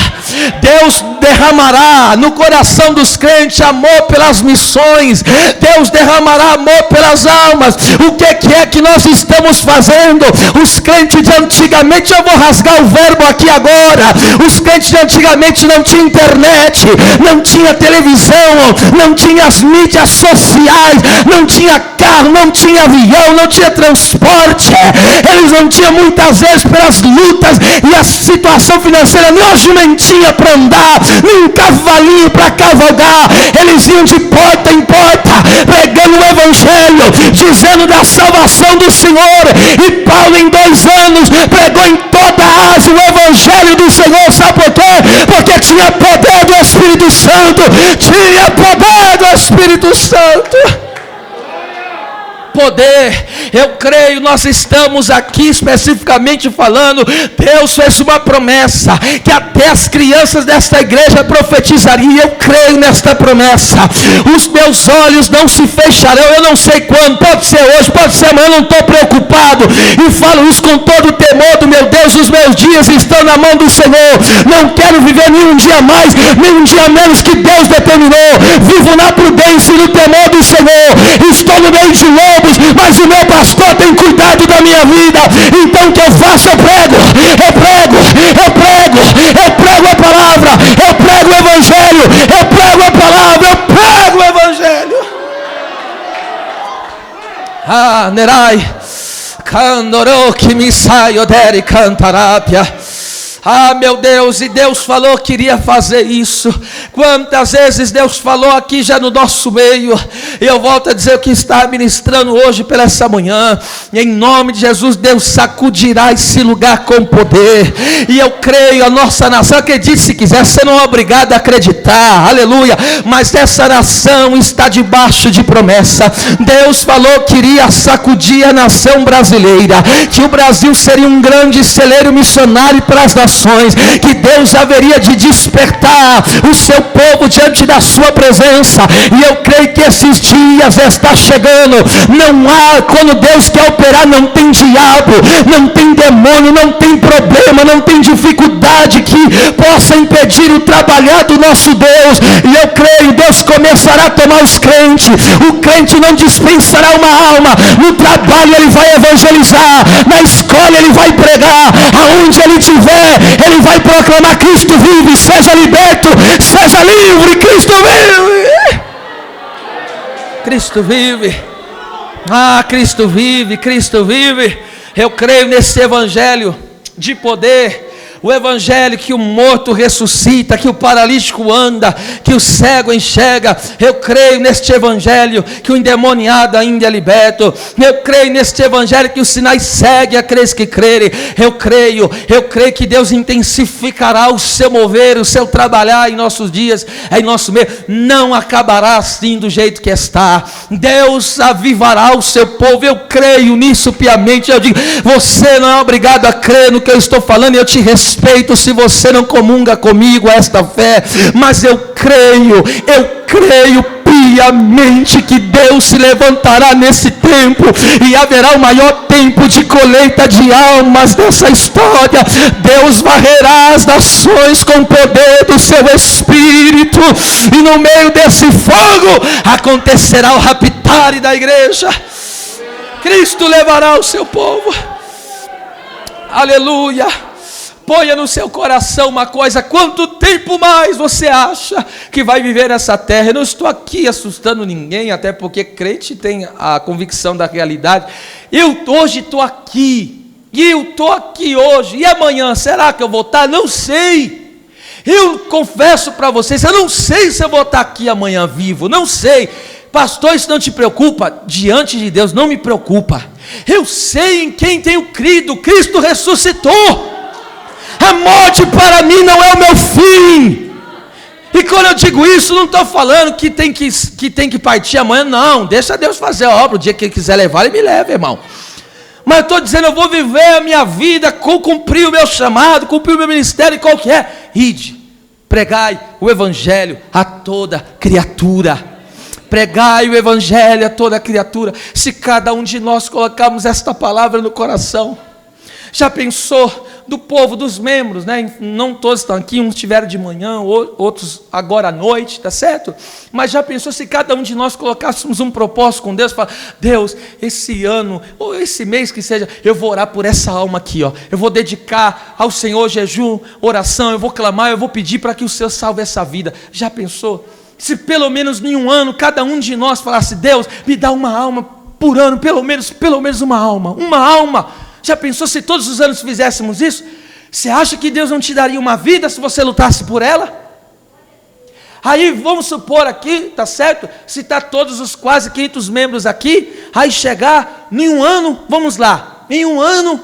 Deus derramará no coração dos crentes amor pelas missões. Deus derramará amor pelas almas. O que é que nós estamos fazendo? Os crentes de antigamente, eu vou rasgar o verbo aqui agora. Os crentes de antigamente não tinha internet, não tinha televisão, não tinha as mídias sociais, não tinha carro, não tinha avião, não tinha transporte. Eles não tinham muitas vezes pelas lutas e a situação financeira, nem uma jumentinha para andar, nem um cavalinho para cavalgar. Eles iam de porta em porta, pregando o evangelho, dizendo da salvação do Senhor. E Paulo em 2 anos pregou em toda a Ásia o evangelho do Senhor. Sabe por quê? Porque tinha poder do Espírito Santo. Tinha poder do Espírito Santo. Poder, eu creio, nós estamos aqui especificamente falando, Deus fez uma promessa, que até as crianças desta igreja profetizariam. Eu creio nesta promessa. Os meus olhos não se fecharão. Eu não sei quando, pode ser hoje, pode ser amanhã, eu não estou preocupado, e falo isso com todo o temor do meu Deus. Os meus dias estão na mão do Senhor. Não quero viver nenhum dia mais, nenhum dia menos que Deus determinou. Vivo na prudência e no temor do Senhor. Estou no meio de lobos, mas o meu pastor tem cuidado da minha vida. Então o que eu faço? Eu prego a palavra, eu prego o evangelho, eu prego a palavra, eu prego o evangelho. Ah, Nerai, Candorô que me saio dere cantarápia. Ah, meu Deus, e Deus falou que iria fazer isso. Quantas vezes Deus falou aqui já no nosso meio. E eu volto a dizer o que está ministrando hoje pela essa manhã. E em nome de Jesus, Deus sacudirá esse lugar com poder. E eu creio, a nossa nação, acredite se quiser, você não é obrigado a acreditar, aleluia. Mas essa nação está debaixo de promessa. Deus falou que iria sacudir a nação brasileira, que o Brasil seria um grande celeiro missionário para as nações. nações, que Deus haveria de despertar o seu povo diante da sua presença. E eu creio que esses dias está chegando. Não há, quando Deus quer operar, não tem diabo, não tem demônio, não tem problema, não tem dificuldade que possa impedir o trabalhar do nosso Deus. E eu creio, Deus começará a tomar os crentes. O crente não dispensará uma alma. No trabalho ele vai evangelizar, na escola ele vai pregar, aonde ele estiver ele vai proclamar: Cristo vive, seja liberto, seja livre, Cristo vive. Cristo vive. Cristo vive, Cristo vive. Eu creio nesse evangelho de poder. O evangelho que o morto ressuscita, que o paralítico anda, que o cego enxerga. Eu creio neste evangelho que o endemoniado ainda é liberto. Eu creio neste evangelho que os sinais seguem aqueles que crerem. Eu creio que Deus intensificará o seu mover, o seu trabalhar em nossos dias, em nosso meio. Não acabará assim do jeito que está. Deus avivará o seu povo. Eu creio nisso piamente. Eu digo, você não é obrigado a crer no que eu estou falando, e eu te respeito se você não comunga comigo esta fé, mas eu creio piamente que Deus se levantará nesse tempo, e haverá o maior tempo de colheita de almas dessa história. Deus varrerá as nações com o poder do seu Espírito, e no meio desse fogo acontecerá o raptar da igreja. Cristo levará o seu povo. Aleluia. Ponha no seu coração uma coisa: quanto tempo mais você acha que vai viver nessa terra? Eu não estou aqui assustando ninguém, até porque crente tem a convicção da realidade. Eu hoje estou aqui, e eu estou aqui hoje, e amanhã será que eu vou estar? Não sei. Eu confesso para vocês, eu não sei se eu vou estar aqui amanhã vivo, não sei. Pastor, isso não te preocupa? Diante de Deus não me preocupa. Eu sei em quem tenho crido. Cristo ressuscitou. A morte para mim não é o meu fim. E quando eu digo isso, não estou falando que tem que partir amanhã. Não, deixa Deus fazer a obra. O dia que Ele quiser levar, Ele me leva, irmão. Mas eu estou dizendo, eu vou viver a minha vida, cumprir o meu chamado, cumprir o meu ministério. Qual que é? Ide, pregai o evangelho a toda criatura. Pregai o evangelho a toda criatura. Se cada um de nós colocarmos esta palavra no coração. Já pensou do povo, dos membros, né? Não todos estão aqui, uns estiveram de manhã, outros agora à noite, tá certo? Mas já pensou se cada um de nós colocássemos um propósito com Deus, falar: Deus, esse ano, ou esse mês que seja, eu vou orar por essa alma aqui, ó. Eu vou dedicar ao Senhor jejum, oração, eu vou clamar, eu vou pedir para que o Senhor salve essa vida. Já pensou? Se pelo menos em um ano, cada um de nós falasse: Deus, me dá uma alma por ano, pelo menos uma alma. Já pensou se todos os anos fizéssemos isso? Você acha que Deus não te daria uma vida se você lutasse por ela? Aí vamos supor aqui, tá certo? Se está todos os quase 500 membros aqui, aí chegar em um ano, vamos lá, em um ano,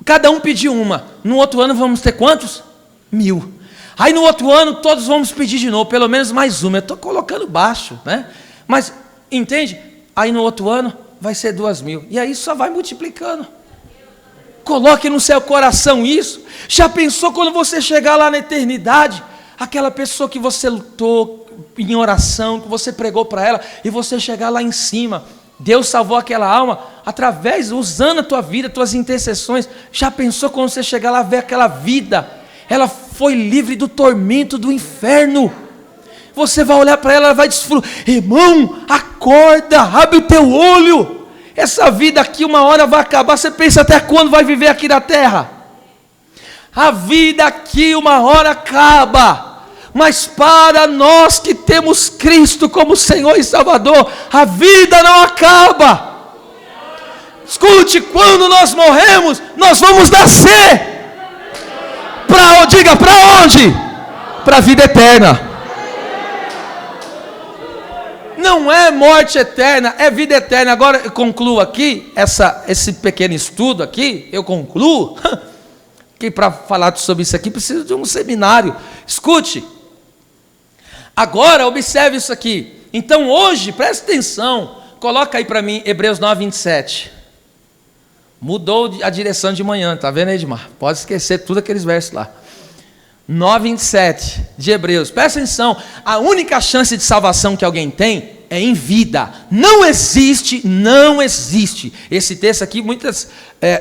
cada um pediu uma. No outro ano vamos ter quantos? 1000. Aí no outro ano todos vamos pedir de novo, pelo menos mais uma. Eu estou colocando baixo, né? Mas, entende? Aí no outro ano vai ser 2000. E aí só vai multiplicando. Coloque no seu coração isso. Já pensou quando você chegar lá na eternidade? Aquela pessoa que você lutou em oração, que você pregou para ela, e você chegar lá em cima. Deus salvou aquela alma usando a tua vida, tuas intercessões. Já pensou quando você chegar lá, ver aquela vida? Ela foi livre do tormento do inferno. Você vai olhar para ela, ela vai desfrutar. Irmão, acorda, abre o teu olho. Essa vida aqui uma hora vai acabar. Você pensa até quando vai viver aqui na terra? A vida aqui uma hora acaba. Mas para nós que temos Cristo como Senhor e Salvador, a vida não acaba. Escute, quando nós morremos, nós vamos nascer. Diga, para onde? Para a vida eterna. Não é morte eterna, é vida eterna. Agora eu concluo aqui, esse pequeno estudo aqui, eu concluo, que para falar sobre isso aqui precisa de um seminário. Escute, agora observe isso aqui. Então hoje, preste atenção, coloca aí para mim Hebreus 9, 27. Mudou a direção de manhã, tá vendo, Edmar? Pode esquecer tudo aqueles versos lá. 9:27 de Hebreus. Presta atenção, a única chance de salvação que alguém tem é em vida. Não existe. Esse texto aqui,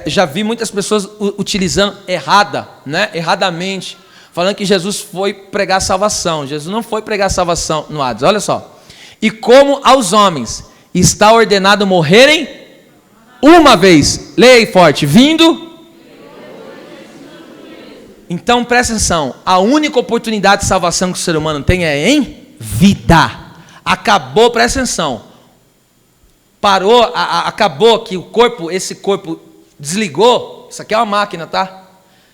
já vi muitas pessoas utilizando erradamente, falando que Jesus foi pregar salvação. Jesus não foi pregar salvação no Hades. Olha só. E como aos homens está ordenado morrerem uma vez. Leia aí forte. Vindo. Então presta atenção. A única oportunidade de salvação que o ser humano tem é em vida. Acabou, presta atenção. Parou, acabou que esse corpo desligou. Isso aqui é uma máquina, tá?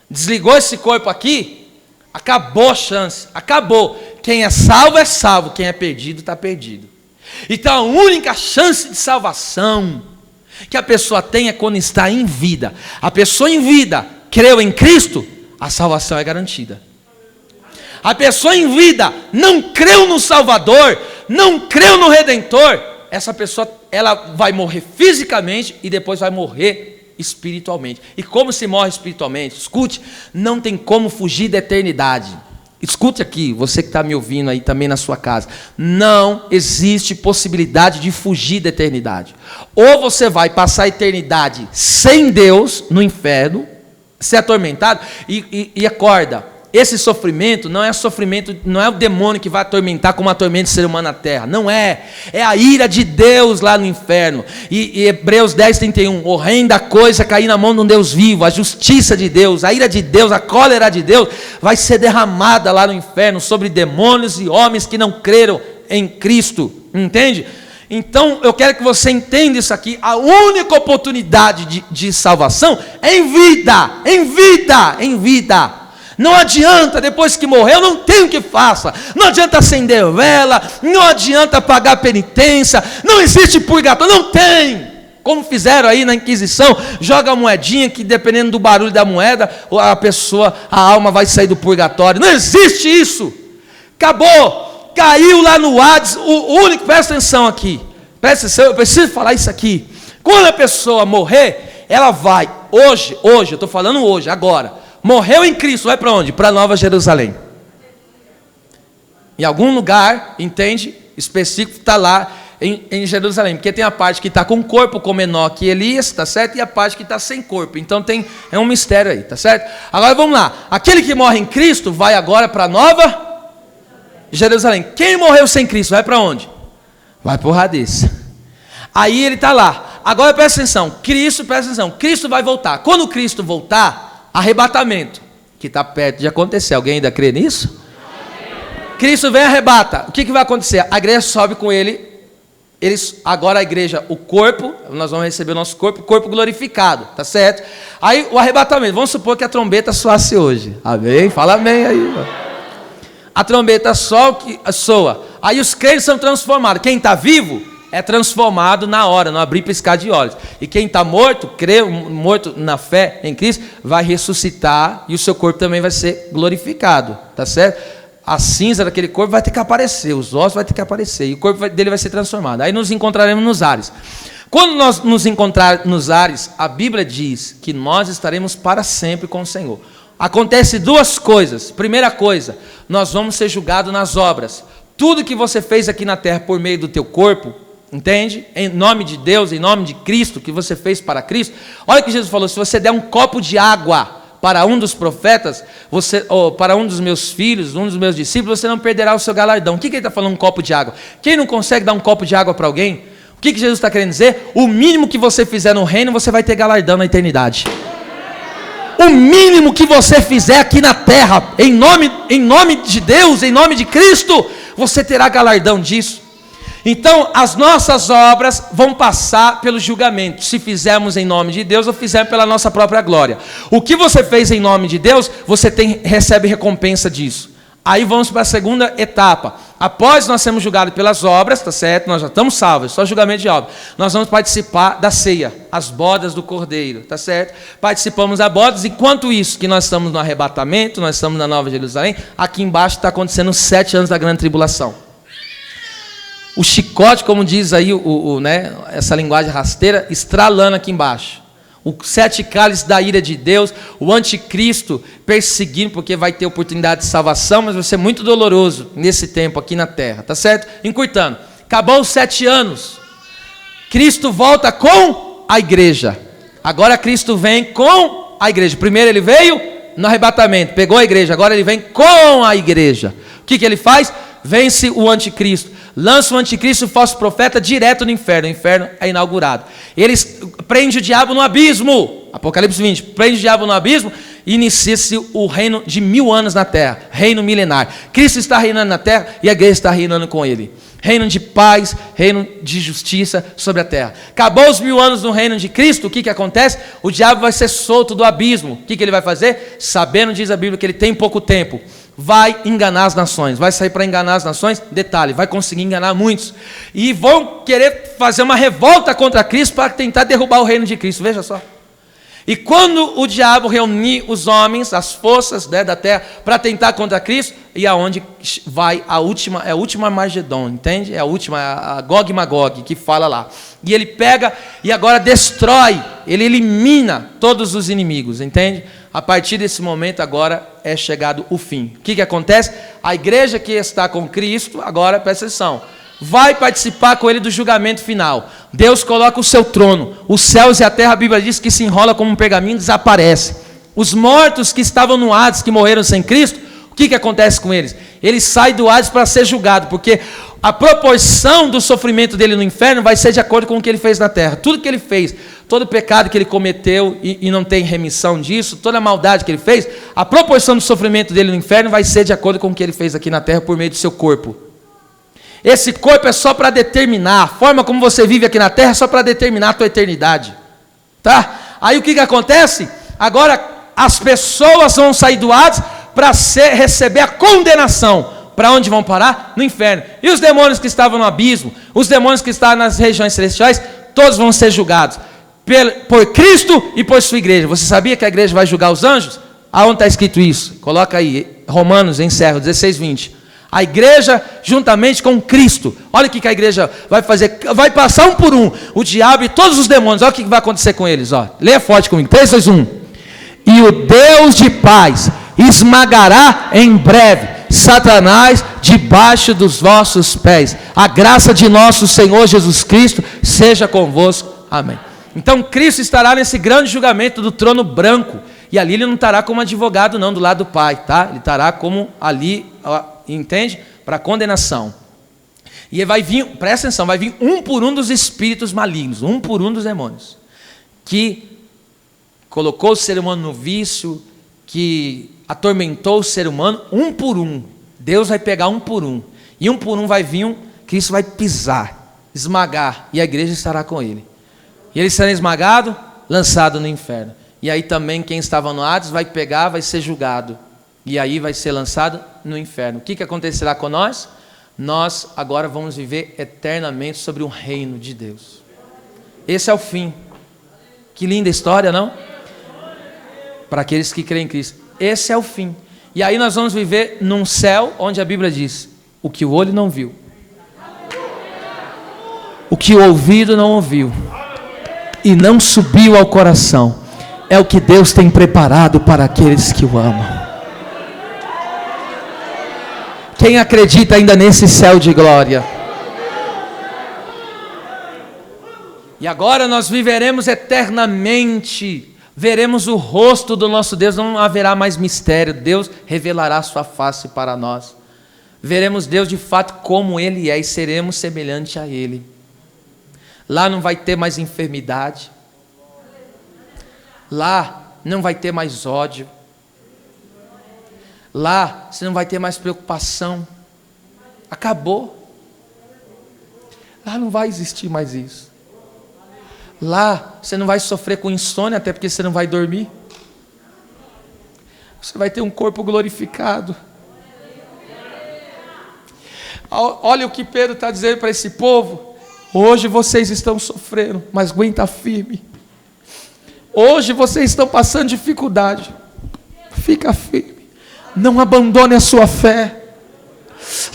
Desligou esse corpo aqui. Acabou a chance. Acabou. Quem é salvo, quem é perdido, está perdido. Então a única chance de salvação que a pessoa tem é quando está em vida. A pessoa em vida creu em Cristo, a salvação é garantida. A pessoa em vida não creu no Salvador, não creu no Redentor, essa pessoa ela vai morrer fisicamente e depois vai morrer espiritualmente. E como se morre espiritualmente? Escute, não tem como fugir da eternidade. Escute aqui, você que está me ouvindo aí também na sua casa. Não existe possibilidade de fugir da eternidade. Ou você vai passar a eternidade sem Deus no inferno, ser atormentado, e acorda. Esse sofrimento não é o demônio que vai atormentar como atormenta o ser humano na terra. Não é. É a ira de Deus lá no inferno. E Hebreus 10:31, horrenda coisa cair na mão de um Deus vivo. A justiça de Deus, a ira de Deus, a cólera de Deus vai ser derramada lá no inferno sobre demônios e homens que não creram em Cristo. Entende? Então eu quero que você entenda isso aqui. A única oportunidade de salvação é em vida. Em vida. Em vida. Não adianta, depois que morreu, não tem o que faça. Não adianta acender vela, não adianta pagar penitência, não existe purgatório, não tem. Como fizeram aí na Inquisição, joga a moedinha que dependendo do barulho da moeda, a alma vai sair do purgatório. Não existe isso. Acabou. Caiu lá no Hades, o único, presta atenção aqui. Presta atenção, eu preciso falar isso aqui. Quando a pessoa morrer, ela vai, hoje, eu estou falando hoje, agora. Morreu em Cristo, vai para onde? Para Nova Jerusalém. Em algum lugar, entende? Específico está lá em Jerusalém. Porque tem a parte que está com corpo como Enoque que Elias, tá certo? E a parte que está sem corpo. Então é um mistério aí, tá certo? Agora vamos lá. Aquele que morre em Cristo vai agora para Nova Jerusalém. Quem morreu sem Cristo vai para onde? Vai para o Hades. Aí ele está lá. Agora presta atenção. Cristo vai voltar. Quando Cristo voltar, arrebatamento, que está perto de acontecer. Alguém ainda crê nisso? Cristo vem e arrebata. O que vai acontecer? A igreja sobe com ele. Agora a igreja, o corpo, nós vamos receber o nosso corpo, o corpo glorificado, tá certo? Aí o arrebatamento, vamos supor que a trombeta soasse hoje. Amém? Fala amém aí. Mano. A trombeta soa. Aí os crentes são transformados. Quem está vivo é transformado na hora, no abrir e piscar de olhos. E quem está morto, morto na fé em Cristo, vai ressuscitar e o seu corpo também vai ser glorificado, tá certo? A cinza daquele corpo vai ter que aparecer, os ossos vai ter que aparecer, e o corpo dele vai ser transformado. Aí nos encontraremos nos ares. Quando nós nos encontrarmos nos ares, a Bíblia diz que nós estaremos para sempre com o Senhor. Acontece duas coisas. Primeira coisa, nós vamos ser julgados nas obras. Tudo que você fez aqui na terra por meio do teu corpo, entende? Em nome de Deus, em nome de Cristo, que você fez para Cristo. Olha o que Jesus falou, se você der um copo de água para um dos profetas, ou para um dos meus filhos, um dos meus discípulos, você não perderá o seu galardão. O que ele está falando, um copo de água? Quem não consegue dar um copo de água para alguém? O que Jesus está querendo dizer? O mínimo que você fizer no reino, você vai ter galardão na eternidade. O mínimo que você fizer aqui na terra, em nome de Deus, em nome de Cristo, você terá galardão disso. Então, as nossas obras vão passar pelo julgamento, se fizermos em nome de Deus ou fizermos pela nossa própria glória. O que você fez em nome de Deus, você recebe recompensa disso. Aí vamos para a segunda etapa. Após nós sermos julgados pelas obras, tá certo? Nós já estamos salvos, só julgamento de obra. Nós vamos participar da ceia, as bodas do Cordeiro, tá certo? Participamos das bodas, enquanto isso, que nós estamos no arrebatamento, nós estamos na Nova Jerusalém, aqui embaixo está acontecendo 7 anos da grande tribulação. O chicote, como diz aí, né, essa linguagem rasteira, estralando aqui embaixo. Os 7 cálices da ira de Deus, o anticristo perseguindo, porque vai ter oportunidade de salvação, mas vai ser muito doloroso nesse tempo aqui na terra, tá certo? Encurtando, acabou os 7 anos, Cristo volta com a igreja. Agora Cristo vem com a igreja. Primeiro ele veio no arrebatamento, pegou a igreja, agora ele vem com a igreja. O que ele faz? Vence o anticristo, lança o anticristo, o falso profeta, direto no inferno. O inferno é inaugurado. Eles prendem o diabo no abismo. Apocalipse 20, prende o diabo no abismo e inicia-se o reino de 1000 anos na terra, reino milenar. Cristo está reinando na terra e a igreja está reinando com ele. Reino de paz, reino de justiça sobre a terra. Acabou os 1000 anos no reino de Cristo, o que acontece? O diabo vai ser solto do abismo. O que ele vai fazer? Sabendo, diz a Bíblia, que ele tem pouco tempo, vai enganar as nações, vai sair para enganar as nações, detalhe, vai conseguir enganar muitos, e vão querer fazer uma revolta contra Cristo para tentar derrubar o reino de Cristo, veja só. E quando o diabo reunir os homens, as forças, né, da terra, para tentar contra Cristo, e aonde vai a última Armagedon, entende? É a última, a Gog e Magog, que fala lá. E ele pega e agora destrói, ele elimina todos os inimigos, entende? A partir desse momento agora é chegado o fim. O que acontece? A igreja que está com Cristo, agora presta atenção, vai participar com ele do julgamento final. Deus coloca o seu trono, os céus e a terra, a Bíblia diz que se enrola como um pergaminho, desaparece. Os mortos que estavam no Hades, que morreram sem Cristo, o que acontece com eles? Eles saem do Hades para ser julgado, porque a proporção do sofrimento dele no inferno vai ser de acordo com o que ele fez na terra. Tudo que ele fez, todo o pecado que ele cometeu e não tem remissão disso, toda a maldade que ele fez, a proporção do sofrimento dele no inferno vai ser de acordo com o que ele fez aqui na terra por meio do seu corpo. Esse corpo é só para determinar, a forma como você vive aqui na terra é só para determinar a tua eternidade, tá? Aí o que acontece? Agora as pessoas vão sair do Hades para receber a condenação. Para onde vão parar? No inferno. E os demônios que estavam no abismo, os demônios que estavam nas regiões celestiais, todos vão ser julgados por Cristo e por sua igreja. Você sabia que a igreja vai julgar os anjos? Aonde está escrito isso? Coloca aí, Romanos, encerro, 16:20. A igreja juntamente com Cristo. Olha o que a igreja vai fazer. Vai passar um por um. O diabo e todos os demônios. Olha o que vai acontecer com eles. Ó. Leia forte comigo. 3, 2, 1. E o Deus de paz esmagará em breve Satanás debaixo dos vossos pés. A graça de nosso Senhor Jesus Cristo seja convosco. Amém. Então Cristo estará nesse grande julgamento do trono branco. E ali ele não estará como advogado não, do lado do Pai, tá? Ele estará como ali, entende? Para condenação. E vai vir, presta atenção, vai vir um por um dos espíritos malignos, um por um dos demônios, que colocou o ser humano no vício, que atormentou o ser humano, um por um. Deus vai pegar um por um. E um por um vai vir, Cristo vai pisar, esmagar, e a igreja estará com ele. E ele será esmagado, lançado no inferno. E aí também quem estava no Hades vai pegar, vai ser julgado. E aí vai ser lançado no inferno. O que acontecerá com nós? Nós agora vamos viver eternamente sobre o reino de Deus. Esse é o fim. Que linda história, não? Para aqueles que creem em Cristo. Esse é o fim. E aí nós vamos viver num céu onde a Bíblia diz: o que o olho não viu, o que o ouvido não ouviu, e não subiu ao coração, é o que Deus tem preparado para aqueles que o amam. Quem acredita ainda nesse céu de glória? E agora nós viveremos eternamente, veremos o rosto do nosso Deus, não haverá mais mistério, Deus revelará a sua face para nós. Veremos Deus de fato como Ele é e seremos semelhantes a Ele. Lá não vai ter mais enfermidade, lá não vai ter mais ódio, lá você não vai ter mais preocupação, acabou. Lá não vai existir mais isso. Lá você não vai sofrer com insônia, até porque você não vai dormir. Você vai ter um corpo glorificado. Olha o que Pedro está dizendo para esse povo. Hoje vocês estão sofrendo, mas aguenta firme. Hoje vocês estão passando dificuldade. Fica firme. Não abandone a sua fé.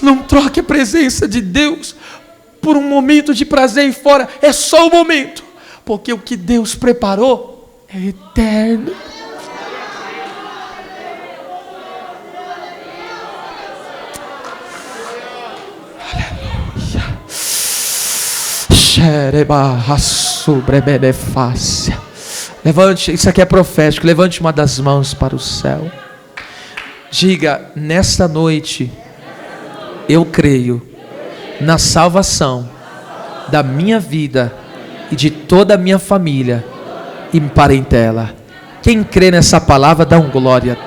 Não troque a presença de Deus por um momento de prazer e fora. É só um momento. Porque o que Deus preparou é eterno. Aleluia. Levante, isso aqui é profético. Levante uma das mãos para o céu. Diga: nesta noite eu creio na salvação da minha vida e de toda a minha família e parentela. Quem crê nessa palavra, dá um glória a Deus.